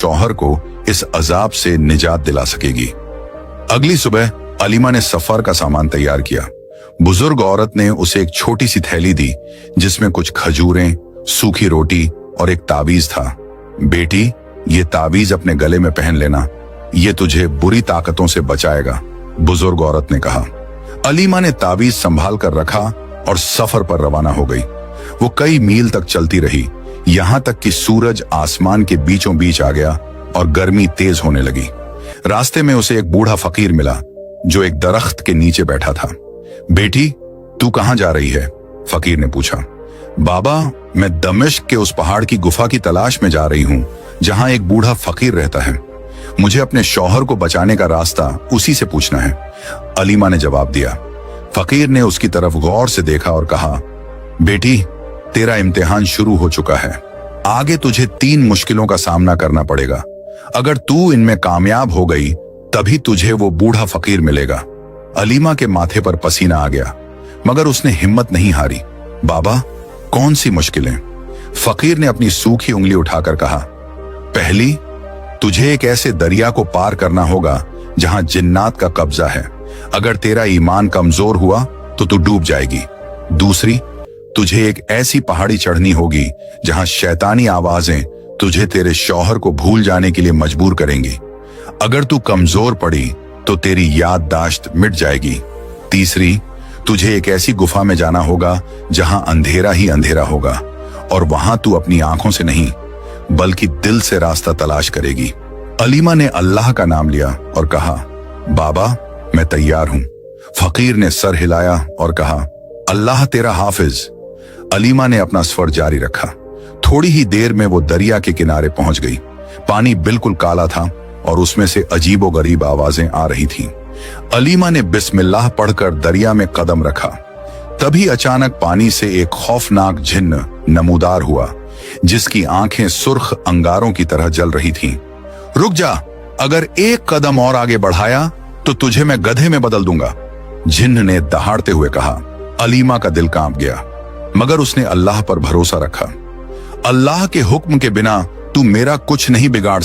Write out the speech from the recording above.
शौहर को इस अजाब से निजात दिला सकेगी। अगली सुबह अलीमा ने सफर का सामान तैयार किया। बुजुर्ग औरत ने उसे एक छोटी सी थैली दी जिसमें कुछ खजूरें, सूखी रोटी और एक ताबीज था। बेटी, ये ताबीज अपने गले में पहन लेना, ये तुझे बुरी ताकतों से बचाएगा, बुजुर्ग औरत ने कहा। अलीमा ने ताबीज संभाल कर रखा और सफर पर रवाना हो गई। वो कई मील तक चलती रही, यहां तक कि सूरज आसमान के बीचों बीच आ गया और गर्मी तेज होने लगी। रास्ते में उसे एक बूढ़ा फकीर मिला जो एक दरख्त के नीचे बैठा था। बेटी, तू कहां जा रही है? फकीर ने पूछा। बाबा, मैं दमिश्क के उस पहाड़ की गुफा की तलाश में जा रही हूं जहां एक बूढ़ा फकीर रहता है। मुझे अपने शौहर को बचाने का रास्ता उसी से पूछना है, अलीमा ने जवाब दिया। फकीर ने उसकी तरफ गौर से देखा और कहा, बेटी, तेरा इम्तिहान शुरू हो चुका है। आगे तुझे 3 मुश्किलों का सामना करना पड़ेगा। अगर तू इनमें कामयाब हो गई तभी तुझे वो बूढ़ा फकीर मिलेगा। अलीमा के माथे पर पसीना आ गया, मगर उसने हिम्मत नहीं हारी। बाबा, कौन सी मुश्किलें? फकीर ने अपनी सूखी उंगली उठाकर कहा, पहली, तुझे एक ऐसे दरिया को पार करना होगा जहां जिन्नात का कब्जा है। अगर तेरा ईमान कमजोर हुआ तो तू डूब जाएगी। दूसरी, तुझे एक ऐसी पहाड़ी चढ़नी होगी जहां शैतानी आवाजें तुझे तेरे शौहर को भूल जाने के लिए मजबूर करेंगी। अगर तू कमजोर पड़ी तो तेरी याददाश्त मिट जाएगी। तीसरी, तुझे एक ऐसी गुफा में जाना होगा जहां अंधेरा ही अंधेरा होगा और वहां तू अपनी आंखों से नहीं बल्कि दिल से रास्ता तलाश करेगी। अलीमा ने अल्लाह का नाम लिया और कहा, बाबा, मैं तैयार हूं। फकीर ने सर हिलाया और कहा, अल्लाह तेरा हाफिज। अलीमा ने अपना स्वर जारी रखा। थोड़ी ही देर में वो दरिया के किनारे पहुंच गई। पानी बिल्कुल काला था और उसमें से अजीबोगरीब आवाजें आ रही थीं। अलीमा ने बिस्मिल्लाह पढ़कर दरिया में कदम रखा। तभी अचानक पानी से एक खौफनाक जिन्न नमूदार हुआ जिसकी आंखें सुर्ख अंगारों की तरह जल रही थीं। रुक जा, अगर एक कदम और आगे बढ़ाया तो तुझे मैं गधे में बदल दूंगा, जिन्न ने दहाड़ते हुए कहा। अलीमा का दिल कांप गया, मगर उसने अल्लाह पर भरोसा रखा। अल्लाह के हुक्म के बिना तू मेरा कुछ नहीं बिगाड़